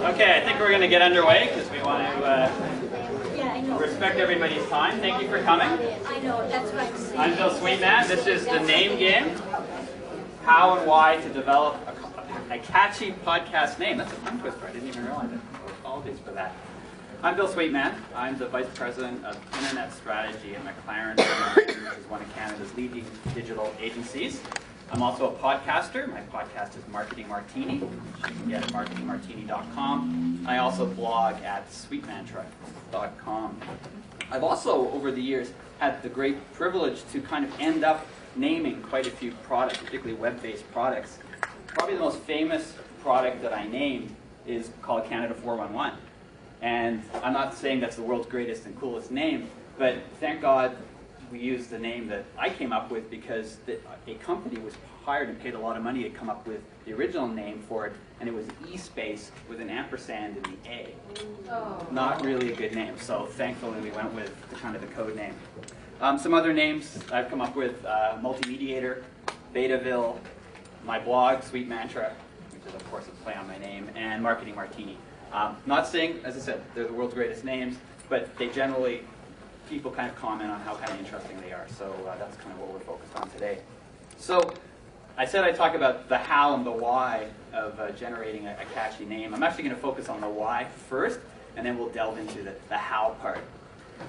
Okay, I think we're going to get underway because we want to respect everybody's time. Thank you for coming. I know, that's what I'm saying. I'm Bill Sweetman. This is the name game. How and why to develop a catchy podcast name. That's a tongue twister. I didn't even realize it. Apologies for that. I'm Bill Sweetman. I'm the Vice President of Internet Strategy at McLaren, which is one of Canada's leading digital agencies. I'm also a podcaster. My podcast is Marketing Martini, which you can get at marketingmartini.com. I also blog at sweetmantra.com. I've also, over the years, had the great privilege to kind of end up naming quite a few products, particularly web-based products. Probably the most famous product that I named is called Canada 411. And I'm not saying that's the world's greatest and coolest name, but thank God we used the name that I came up with because a company was hired and paid a lot of money to come up with the original name for it, and it was eSpace with an ampersand in the A. Oh. Not really a good name, so thankfully we went with kind of the code name. Some other names I've come up with, Multimediator, Betaville, my blog, Sweet Mantra, which is of course a play on my name, and Marketing Martini. Not saying, as I said, they're the world's greatest names, but they generally, people kind of comment on how kind of interesting they are. So that's kind of what we're focused on today. So I said I'd talk about the how and the why of generating a catchy name. I'm actually going to focus on the why first, and then we'll delve into the how part.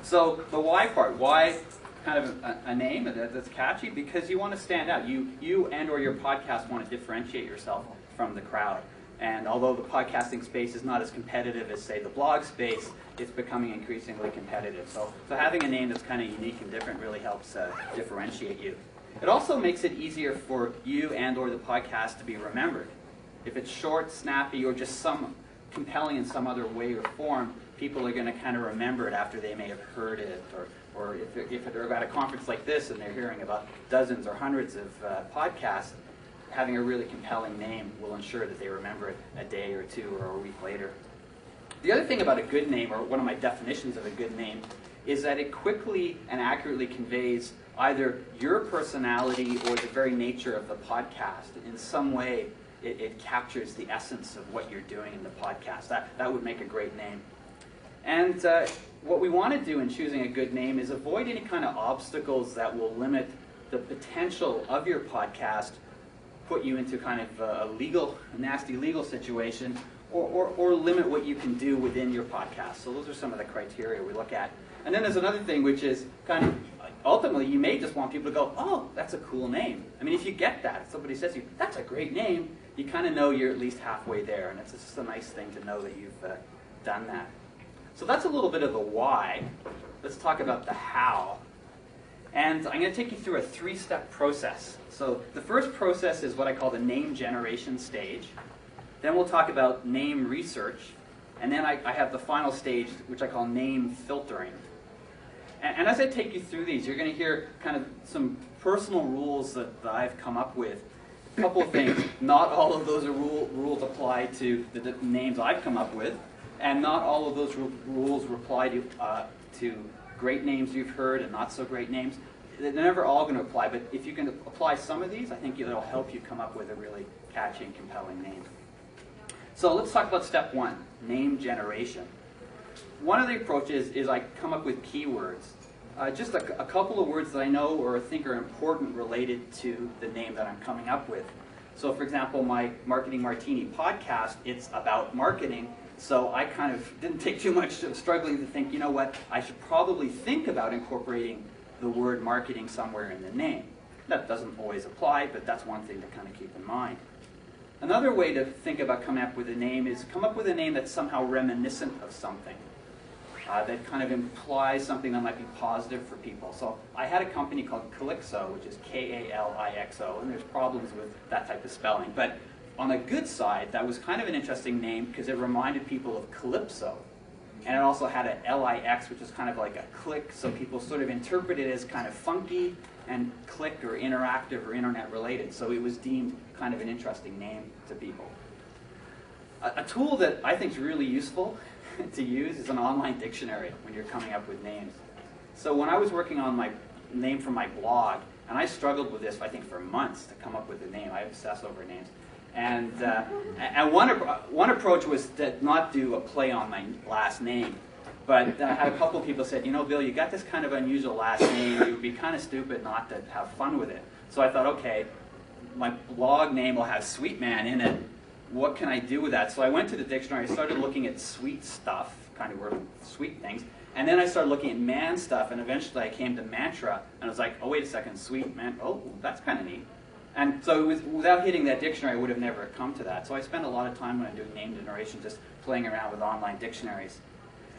So the why part, why kind of a name that's catchy? Because you want to stand out. You and or your podcast want to differentiate yourself from the crowd. And although the podcasting space is not as competitive as, say, the blog space, it's becoming increasingly competitive. So having a name that's kind of unique and different really helps differentiate you. It also makes it easier for you and or the podcast to be remembered. If it's short, snappy, or just some compelling in some other way or form, people are going to kind of remember it after they may have heard it. Or if they're at a conference like this and they're hearing about dozens or hundreds of podcasts, having a really compelling name will ensure that they remember it a day or two or a week later. The other thing about a good name, or one of my definitions of a good name, is that it quickly and accurately conveys either your personality or the very nature of the podcast. In some way, it captures the essence of what you're doing in the podcast. That would make a great name. And what we want to do in choosing a good name is avoid any kind of obstacles that will limit the potential of your podcast, put you into kind of a nasty legal situation, or limit what you can do within your podcast. So those are some of the criteria we look at. And then there's another thing, which is kind of, ultimately, you may just want people to go, oh, that's a cool name. I mean, if you get that, if somebody says to you, that's a great name, you kind of know you're at least halfway there. And it's just a nice thing to know that you've done that. So that's a little bit of the why. Let's talk about the how. And I'm going to take you through a three-step process. So the first process is what I call the name generation stage. Then we'll talk about name research. And then I have the final stage, which I call name filtering. And as I take you through these, you're going to hear kind of some personal rules that I've come up with. A couple of things. Not all of those rules apply to the names I've come up with. And not all of those rules apply to great names you've heard and not so great names. They're never all going to apply, but if you can apply some of these, I think it'll help you come up with a really catchy and compelling name. So let's talk about step one, name generation. One of the approaches is I come up with keywords. Just a couple of words that I know or think are important related to the name that I'm coming up with. So for example, my Marketing Martini podcast, it's about marketing. So I kind of didn't take too much of struggling to think, you know what, I should probably think about incorporating the word marketing somewhere in the name. That doesn't always apply, but that's one thing to kind of keep in mind. Another way to think about coming up with a name is come up with a name that's somehow reminiscent of something. That kind of implies something that might be positive for people. So I had a company called Calixo, which is K-A-L-I-X-O, and there's problems with that type of spelling. But on the good side, that was kind of an interesting name because it reminded people of Calypso. And it also had an L-I-X, which is kind of like a click, so people sort of interpret it as kind of funky and click or interactive or internet related. So it was deemed kind of an interesting name to people. A tool that I think is really useful to use is an online dictionary when you're coming up with names. So when I was working on my name for my blog, and I struggled with this, I think, for months to come up with a name. I obsess over names. And one approach was to not do a play on my last name. But I had a couple of people said, you know, Bill, you got this kind of unusual last name. It would be kind of stupid not to have fun with it. So I thought, okay, my blog name will have Sweetman in it. What can I do with that? So I went to the dictionary. I started looking at sweet stuff, kind of word sweet things. And then I started looking at man stuff. And eventually I came to mantra. And I was like, oh, wait a second, sweet man. Oh, that's kind of neat. And so without hitting that dictionary, I would have never come to that. So I spend a lot of time when I'm doing name generation just playing around with online dictionaries.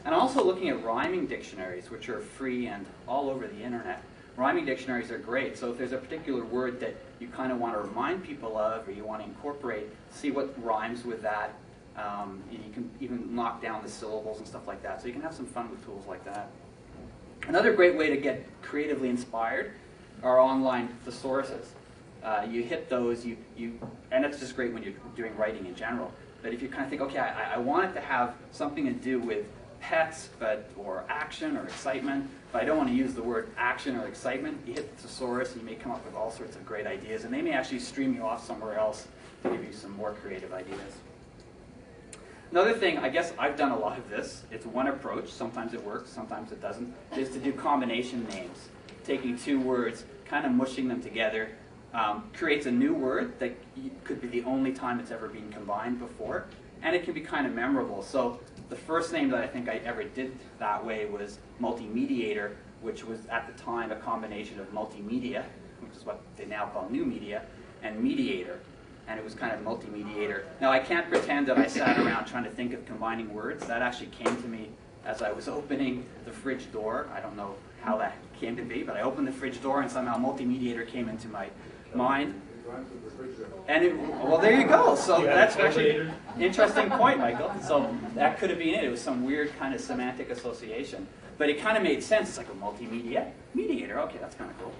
And also looking at rhyming dictionaries, which are free and all over the internet. Rhyming dictionaries are great. So if there's a particular word that you kind of want to remind people of or you want to incorporate, see what rhymes with that. You can even knock down the syllables and stuff like that. So you can have some fun with tools like that. Another great way to get creatively inspired are online thesauruses. You hit those, and it's just great when you're doing writing in general. But if you kind of think, okay, I want it to have something to do with pets, or action or excitement, but I don't want to use the word action or excitement, you hit the thesaurus and you may come up with all sorts of great ideas, and they may actually stream you off somewhere else to give you some more creative ideas. Another thing, I guess I've done a lot of this, it's one approach, sometimes it works, sometimes it doesn't, is to do combination names. Taking two words, kind of mushing them together, creates a new word that could be the only time it's ever been combined before, and it can be kind of memorable. So the first name that I think I ever did that way was multimediator, which was at the time a combination of multimedia, which is what they now call new media, and mediator. And it was kind of multimediator. Now I can't pretend that I sat around trying to think of combining words. That actually came to me as I was opening the fridge door. I don't know how that came to be, but I opened the fridge door and somehow multimediator came into my mind. And well, there you go. So that's actually an interesting point, Michael. So that could have been it. It was some weird kind of semantic association. But it kind of made sense. It's like a multimedia mediator. Okay, that's kind of cool.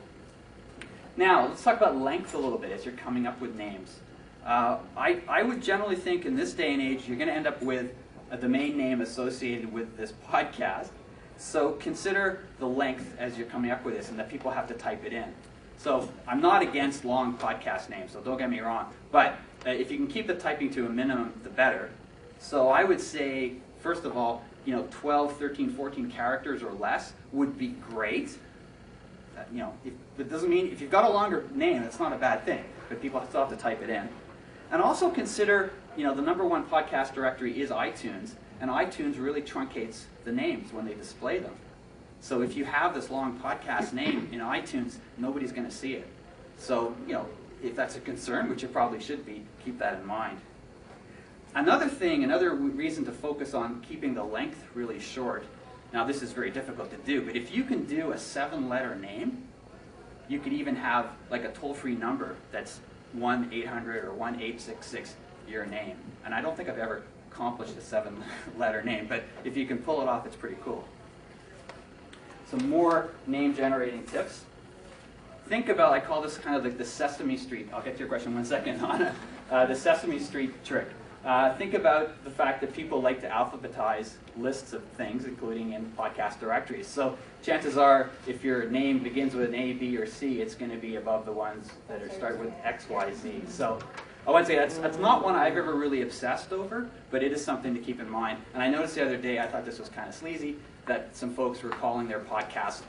Now, let's talk about length a little bit as you're coming up with names. I would generally think in this day and age, you're going to end up with a domain name associated with this podcast. So consider the length as you're coming up with this and that people have to type it in. So I'm not against long podcast names, so don't get me wrong. But if you can keep the typing to a minimum, the better. So I would say, first of all, 12, 13, 14 characters or less would be great. It doesn't mean, if you've got a longer name, it's not a bad thing, but people still have to type it in. And also consider, the #1 podcast directory is iTunes, and iTunes really truncates the names when they display them. So if you have this long podcast name in iTunes, nobody's going to see it. So, if that's a concern, which it probably should be, keep that in mind. Another reason to focus on keeping the length really short. Now, this is very difficult to do, but if you can do a 7-letter name, you could even have like a toll-free number that's 1-800 or 1-866 your name. And I don't think I've ever accomplished a 7-letter name, but if you can pull it off, it's pretty cool. Some more name-generating tips. Think about, I call this kind of like the Sesame Street. I'll get to your question in 1 second, Anna. The Sesame Street trick. Think about the fact that people like to alphabetize lists of things, including in podcast directories. So chances are, if your name begins with an A, B, or C, it's going to be above the ones that start with X, Y, Z. So I would say that's not one I've ever really obsessed over, but it is something to keep in mind. And I noticed the other day, I thought this was kind of sleazy, that some folks were calling their podcast !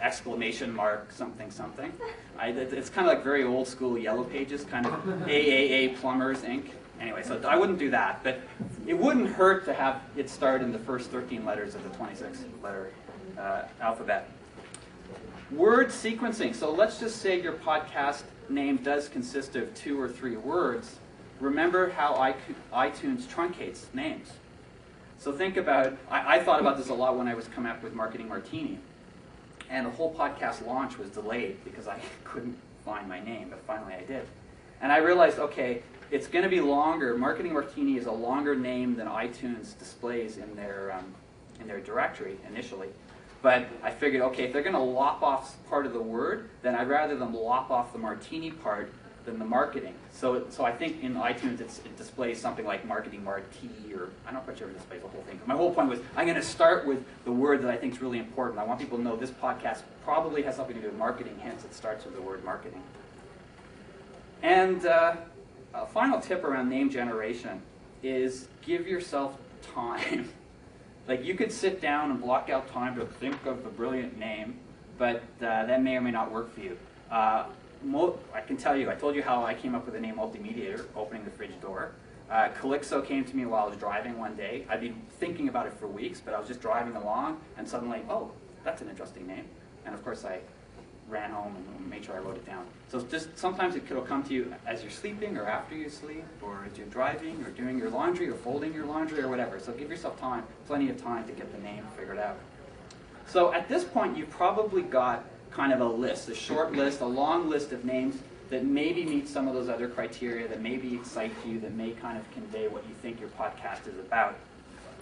Something something. It's kind of like very old school Yellow Pages, kind of AAA Plumbers Inc. Anyway, so I wouldn't do that, but it wouldn't hurt to have it start in the first 13 letters of the 26-letter alphabet. Word sequencing. So let's just say your podcast name does consist of 2 or 3 words. Remember how iTunes truncates names. So think about, I thought about this a lot when I was coming up with Marketing Martini. And the whole podcast launch was delayed because I couldn't find my name, but finally I did. And I realized, okay, it's going to be longer. Marketing Martini is a longer name than iTunes displays in their directory initially. But I figured, okay, if they're going to lop off part of the word, then I'd rather them lop off the martini part than the marketing. So I think in iTunes it displays something like Marketing Marti, or I'm not quite sure if it displays the whole thing. But my whole point was I'm going to start with the word that I think is really important. I want people to know this podcast probably has something to do with marketing, hence it starts with the word marketing. And a final tip around name generation is give yourself time. Like, you could sit down and block out time to think of a brilliant name, but that may or may not work for you. I can tell you, I told you how I came up with the name Multimediator, opening the fridge door. Calypso came to me while I was driving one day. I'd been thinking about it for weeks, but I was just driving along, and suddenly, oh, that's an interesting name. And of course, I ran home and made sure I wrote it down. So just sometimes it'll come to you as you're sleeping, or after you sleep, or as you're driving, or doing your laundry, or folding your laundry, or whatever. So give yourself time, plenty of time to get the name figured out. So at this point, you've probably got kind of a list, a short list, a long list of names that maybe meet some of those other criteria, that maybe excite you, that may kind of convey what you think your podcast is about.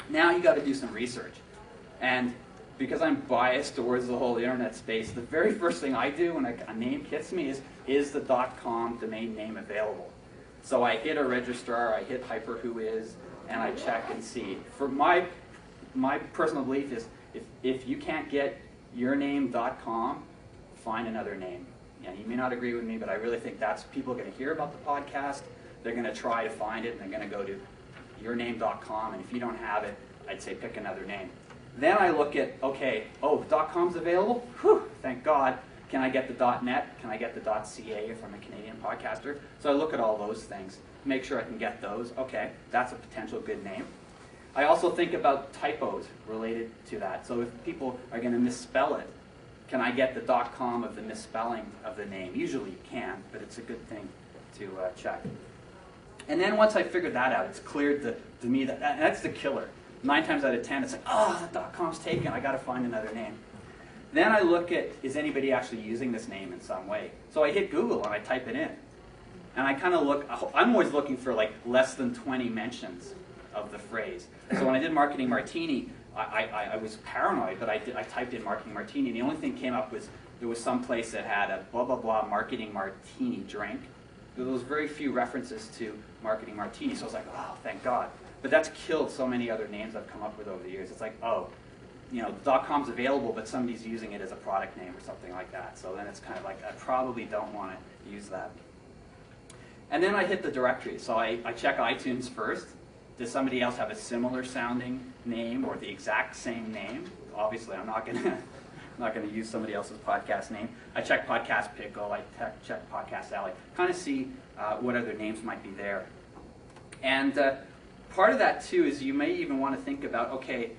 Now you got to do some research. And because I'm biased towards the whole internet space, the very first thing I do when a name hits me is the .com domain name available? So I hit a registrar, I hit HyperWhoIs, and I check and see. For my personal belief is if you can't get yourname.com, find another name. Yeah, you may not agree with me, but I really think that's people are going to hear about the podcast. They're going to try to find it, and they're going to go to yourname.com. And if you don't have it, I'd say pick another name. Then I look at, okay, oh, .com's available? Whew, thank God. Can I get the .net? Can I get the .ca if I'm a Canadian podcaster? So I look at all those things, make sure I can get those. Okay, that's a potential good name. I also think about typos related to that. So if people are going to misspell it, can I get the .com of the misspelling of the name? Usually you can, but it's a good thing to check. And then once I figured that out, it's clear to me that's the killer. 9 times out of 10, it's like, oh, the .com's taken, I got to find another name. Then I look at, is anybody actually using this name in some way? So I hit Google and I type it in. And I kind of look, I'm always looking for like less than 20 mentions of the phrase. So when I did Marketing Martini, I was paranoid, but I typed in Marketing Martini, and the only thing that came up was there was some place that had a blah, blah, blah Marketing Martini drink. There was very few references to Marketing Martini, so I was like, oh, thank God. But that's killed so many other names I've come up with over the years. It's like, oh, you know, .com's available, but somebody's using it as a product name or something like that. So then it's kind of like, I probably don't want to use that. And then I hit the directory. So I check iTunes first. Does somebody else have a similar sounding name or the exact same name? Obviously, I'm not going to use somebody else's podcast name. I check Podcast Pickle. I check Podcast Alley. Kind of see what other names might be there. And part of that, too, is you may even want to think about, okay,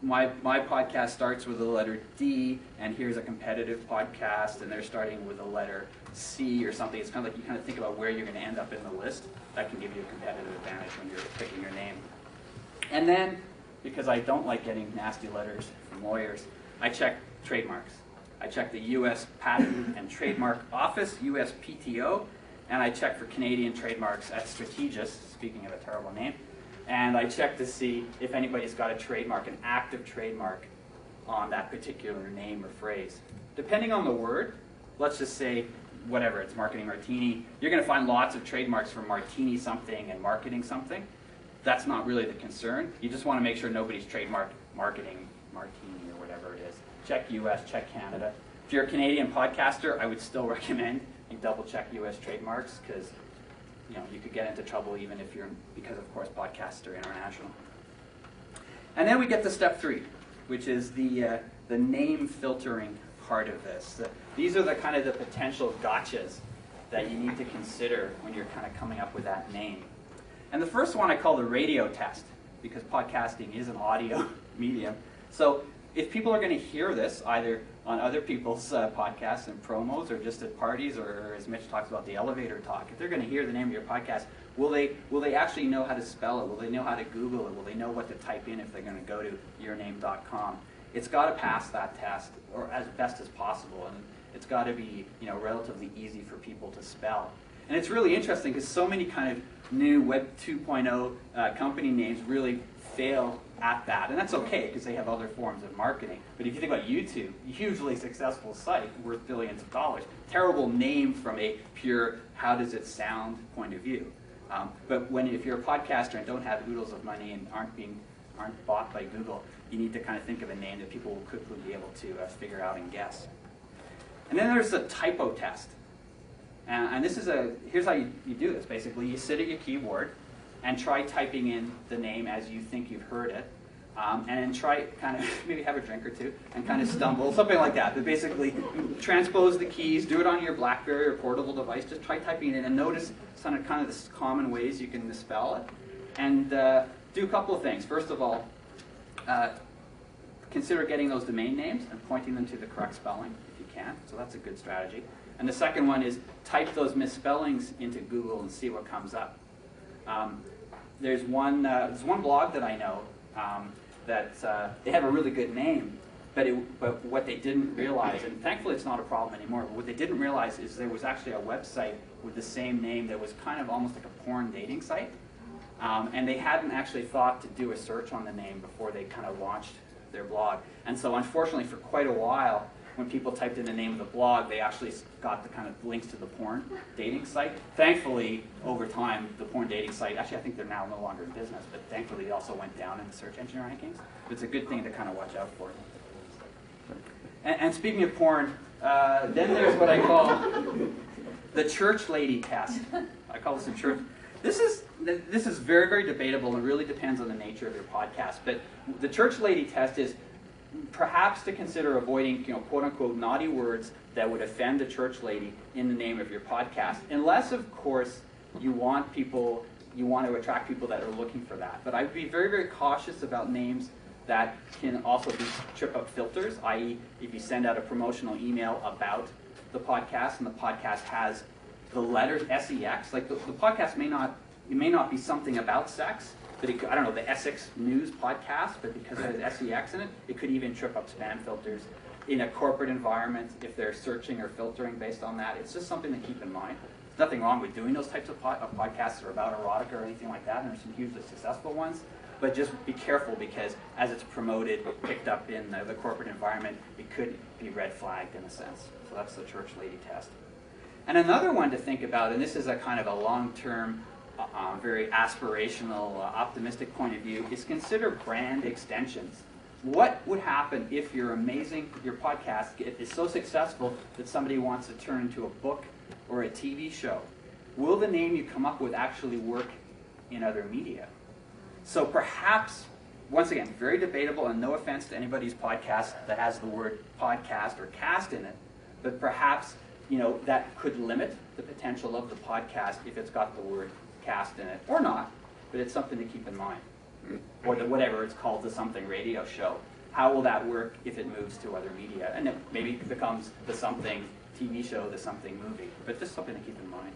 my podcast starts with the letter D, and here's a competitive podcast, and they're starting with the letter C or something. It's kind of like you kind of think about where you're going to end up in the list. That can give you a competitive advantage when you're picking your name. And then, because I don't like getting nasty letters from lawyers, I check trademarks. I check the U.S. Patent and Trademark Office, USPTO, and I check for Canadian trademarks at Strategis, speaking of a terrible name. And I check to see if anybody's got a trademark, an active trademark on that particular name or phrase. Depending on the word, let's just say, whatever, it's Marketing Martini, you're going to find lots of trademarks for martini something and marketing something. That's not really the concern. You just want to make sure nobody's trademarked marketing martini or whatever it is. Check US, check Canada. If you're a Canadian podcaster, I would still recommend you double check US trademarks, because you could get into trouble even if because of course podcasts are international. And then we get to step 3, which is the name filtering part of this. These are the kind of the potential gotchas that you need to consider when you're kind of coming up with that name. And the first one I call the radio test, because podcasting is an audio medium. So if people are going to hear this either on other people's podcasts and promos, or just at parties, or as Mitch talks about, the elevator talk, if they're going to hear the name of your podcast, will they actually know how to spell it? Will they know how to Google it? Will they know what to type in if they're going to go to yourname.com? It's got to pass that test, or as best as possible, and it's got to be relatively easy for people to spell. And it's really interesting because so many kind of new Web 2.0 company names really fail at that. And that's okay because they have other forms of marketing. But if you think about YouTube, a hugely successful site worth billions of dollars, terrible name from a pure how does it sound point of view. But if you're a podcaster and don't have oodles of money and aren't bought by Google, you need to kind of think of a name that people will quickly be able to figure out and guess. And then there's the typo test. And this is here's how you do this, basically. You sit at your keyboard and try typing in the name as you think you've heard it. And then try kind of maybe have a drink or two and kind of stumble, something like that. But basically transpose the keys, do it on your BlackBerry or portable device. Just try typing it in and notice kind of the common ways you can misspell it. And do a couple of things. First of all, consider getting those domain names and pointing them to the correct spelling if you can. So that's a good strategy. And the second one is type those misspellings into Google and see what comes up. There's one blog that I know that they have a really good name, but what they didn't realize, and thankfully it's not a problem anymore, but what they didn't realize is there was actually a website with the same name that was kind of almost like a porn dating site. And they hadn't actually thought to do a search on the name before they kind of launched their blog. And so unfortunately for quite a while, when people typed in the name of the blog, they actually got the kind of links to the porn dating site. Thankfully, over time, the porn dating site, actually I think they're now no longer in business, but thankfully it also went down in the search engine rankings. It's a good thing to kind of watch out for. And speaking of porn, then there's what I call the church lady test. I call this the church. This is very, very debatable and really depends on the nature of your podcast. But the church lady test is perhaps to consider avoiding, quote-unquote, naughty words that would offend a church lady in the name of your podcast, unless, of course, you want to attract people that are looking for that. But I'd be very, very cautious about names that can also be trip-up filters, i.e., if you send out a promotional email about the podcast and the podcast has the letters sex, like the podcast may not be something about sex, but it could, I don't know, the Essex News podcast, but because it has sex in it, it could even trip up spam filters in a corporate environment if they're searching or filtering based on that. It's just something to keep in mind. There's nothing wrong with doing those types of podcasts that are about erotica or anything like that, and there's some hugely successful ones, but just be careful because as it's promoted, picked up in the corporate environment, it could be red flagged in a sense. So that's the church lady test. And another one to think about, and this is a kind of a long-term, very aspirational, optimistic point of view, is consider brand extensions. What would happen if your podcast is so successful that somebody wants to turn into a book or a TV show? Will the name you come up with actually work in other media? So perhaps, once again, very debatable, and no offense to anybody's podcast that has the word podcast or cast in it, but perhaps that could limit the potential of the podcast if it's got the word cast in it, or not, but it's something to keep in mind. Or whatever it's called, the something radio show. How will that work if it moves to other media? And it maybe becomes the something TV show, the something movie. But just something to keep in mind.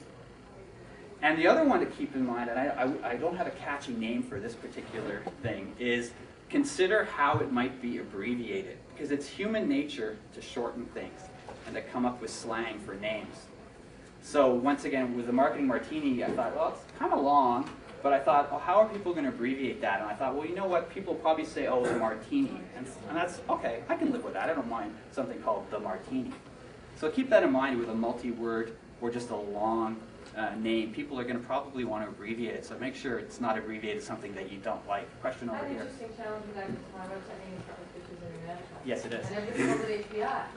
And the other one to keep in mind, and I don't have a catchy name for this particular thing, is consider how it might be abbreviated. Because it's human nature to shorten things and to come up with slang for names. So once again, with the Marketing Martini, I thought, well, it's kind of long, but I thought, well, how are people going to abbreviate that? And I thought, well, you know what? People probably say, oh, the Martini. And that's, okay, I can live with that. I don't mind something called the Martini. So keep that in mind with a multi-word or just a long name. People are going to probably want to abbreviate it, so make sure it's not abbreviated something that you don't like. Question over here. An interesting challenge with that is my website name is probably Pictures International. Yes, it is. And everything calls it API.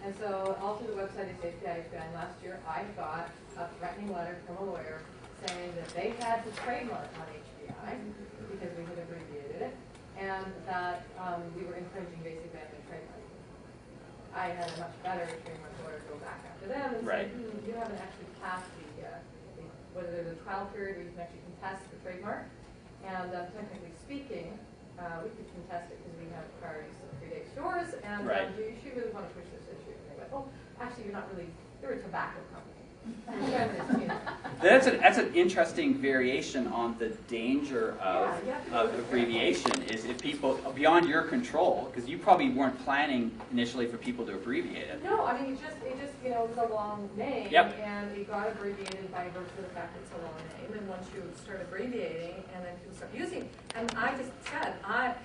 And so all through the website is API. And last year I got a threatening letter from a lawyer saying that they had the trademark on HPI because we had abbreviated it, and that we were infringing basically on the trademark. I had a much better trademark lawyer go back after them and say, you haven't actually passed whether there's a trial period where you can actually contest the trademark. And technically speaking, we could contest it because we have prior use of predates yours, and do you really want to push this issue? And they went, oh, actually, you're a tobacco company. That's an interesting variation on the danger of abbreviation. Is if people beyond your control, because you probably weren't planning initially for people to abbreviate it. No, I mean it just it was a long name, and it got abbreviated by virtue of the fact it's a long name. And once you start abbreviating, and then people start using, and I just said,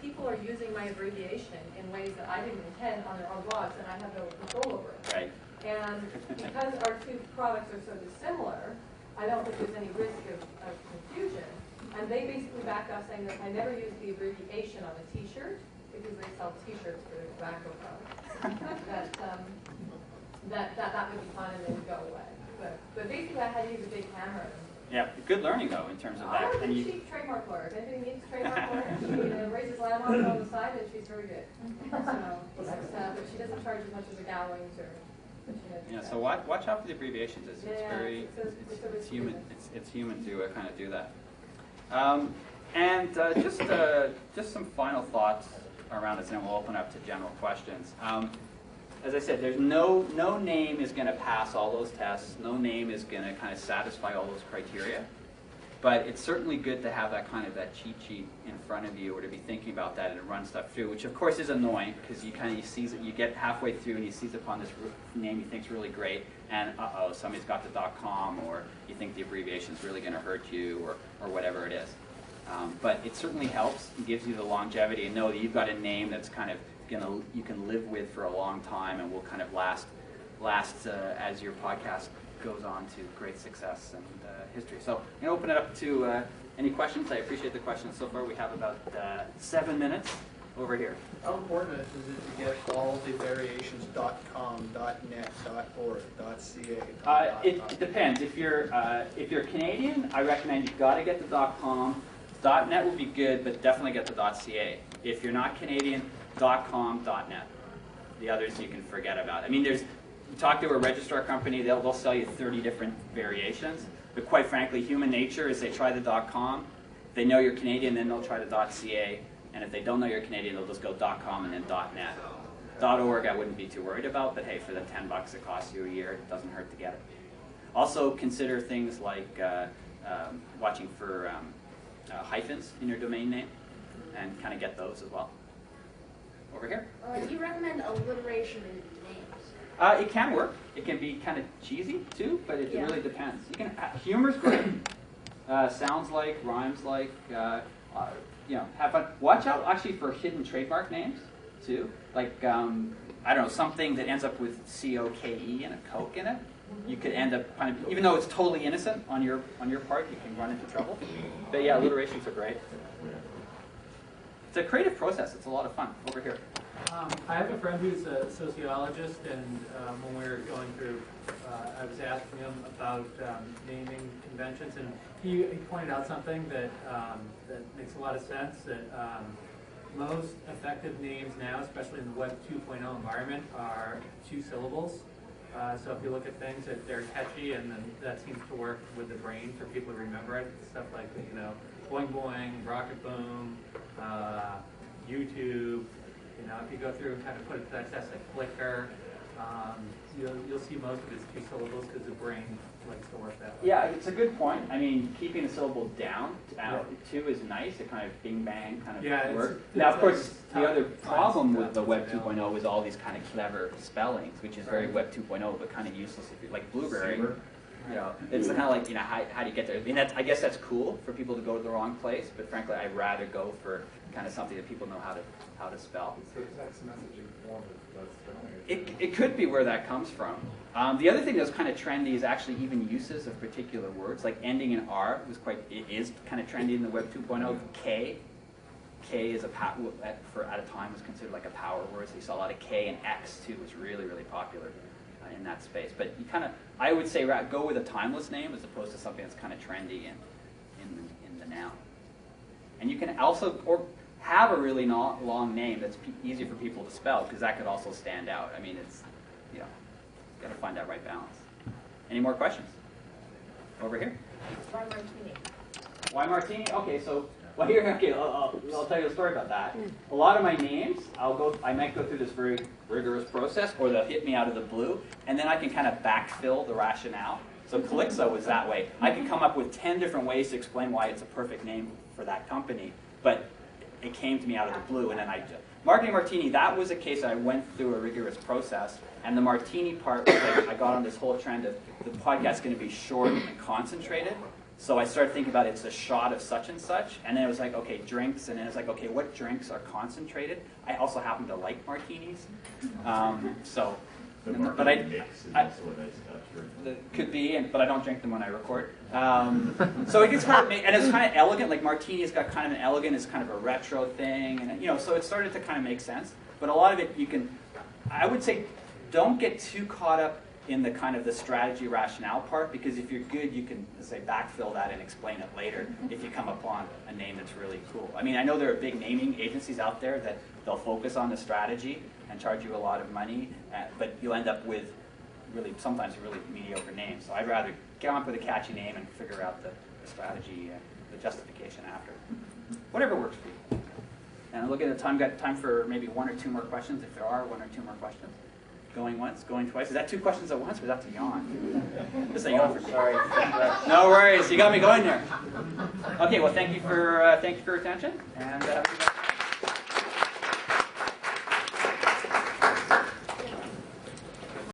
people are using my abbreviation in ways that I didn't intend on their own blogs, and I have no control over it. Right. And because our two products are so dissimilar, I don't think there's any risk of confusion. And they basically backed off saying that I never use the abbreviation on the T-shirt because they sell T-shirts for their tobacco products. that would be fine and they would go away. But basically, I had to use a big hammer. Yeah, good learning though in terms of that. I'm And a you, cheap trademark lawyer. If anybody needs trademark lawyer, she raises landmarks on the side, and she's very good. But she doesn't charge as much as a Gowings or. yeah, so watch out for the abbreviations. It's very it's human. It's human to kind of do that. And just some final thoughts around this, and then we'll open up to general questions. As I said, there's no name is going to pass all those tests. No name is going to kind of satisfy all those criteria. But it's certainly good to have that kind of that cheat sheet in front of you, or to be thinking about that and to run stuff through, which of course is annoying because you get halfway through and you seize upon this name you think's really great, and somebody's got the .com, or you think the abbreviation's really going to hurt you, or whatever it is. But it certainly helps. It gives you the longevity and know that you've got a name that's kind of you can live with for a long time and will kind of last as your podcast goes on to great success and history. So I'm going to open it up to any questions. I appreciate the questions so far. We have about 7 minutes over here. How important is it to get all the variations .com, .net, .org, .ca? It depends. If you're Canadian, I recommend you've got to get the .com. .net would be good, but definitely get the .ca. If you're not Canadian, .com, .net. The others you can forget about. I mean, you talk to a registrar company, they'll sell you 30 different variations. But quite frankly, human nature is they try the .com. If they know you're Canadian, then they'll try the .ca. And if they don't know you're Canadian, they'll just go .com and then .net. .org I wouldn't be too worried about, but hey, for the $10 it costs you a year, it doesn't hurt to get it. Also consider things like watching for hyphens in your domain name, and kind of get those as well. Over here. Do you recommend alliteration in names? It can work. It can be kind of cheesy too, but it really depends. Humor's great. Sounds like, rhymes like. Have fun. Watch out actually for hidden trademark names too. Like I don't know, something that ends up with C-O-K-E and a Coke in it. You could end up kind of, even though it's totally innocent on your part, you can run into trouble. But yeah, alliterations are great. It's a creative process. It's a lot of fun. Over here. I have a friend who's a sociologist, and when we were going through, I was asking him about naming conventions, and he pointed out something that makes a lot of sense, that most effective names now, especially in the Web 2.0 environment, are 2 syllables. So if you look at things that they're catchy, and then that seems to work with the brain for people to remember it. Stuff like, boing boing, rocket boom, YouTube. If you go through and kind of put it to that test, like Flickr, you'll see most of it's 2 syllables because the brain likes to work that way. Yeah, it's a good point. I mean, keeping the syllable down, 2 is nice. It kind of bing bang kind of works. Now, of course, the other problem with the Web 2.0 is all these kind of clever spellings, which is very Web 2.0, but kind of useless if you like blueberry. It's kind of like, how do you get there? I mean, I guess that's cool for people to go to the wrong place, but frankly, I'd rather go for kind of something that people know how to spell. So text messaging form of spelling. It could be where that comes from. The other thing that's kind of trendy is actually even uses of particular words, like ending in R is kind of trendy in the Web 2.0. K is at a time was considered like a power word, so you saw a lot of K, and X too was really, really popular in that space. But you I would say go with a timeless name as opposed to something that's kind of trendy in the now. And you can also have a really long name that's easy for people to spell, because that could also stand out. I mean, it's got to find that right balance. Any more questions? Over here. Why martini? Why martini? Okay, so I'll tell you a story about that. A lot of my names, I might go through this very rigorous process, or they'll hit me out of the blue, and then I can kind of backfill the rationale. So Calypso was that way. I could come up with 10 different ways to explain why it's a perfect name for that company, but it came to me out of the blue, and then Marketing Martini, that was a case I went through a rigorous process, and the martini part was like, I got on this whole trend of the podcast's going to be short and concentrated. So I started thinking about it's a shot of such and such, and then it was like, okay, drinks, and then it's like, okay, what drinks are concentrated? I also happen to like martinis, but could be, but I don't drink them when I record. So it gets and it's kind of elegant. Like martini's got kind of an elegant, it's kind of a retro thing, and so it started to kind of make sense. But a lot of it, I would say, don't get too caught up in the kind of the strategy rationale part, because if you're good, you can, say, backfill that and explain it later if you come upon a name that's really cool. I mean, I know there are big naming agencies out there that they'll focus on the strategy and charge you a lot of money, but you'll end up with sometimes really mediocre names. So I'd rather get on with a catchy name and figure out the strategy, the justification after. Whatever works for you. And look at the time, got time for maybe 1 or 2 more questions, if there are 1 or 2 more questions. Going once, going twice. Is that 2 questions at once, or is that a yawn? Just a yawn for me. Sorry. No worries, you got me going there. Okay, well, thank you for your attention, and have a good night.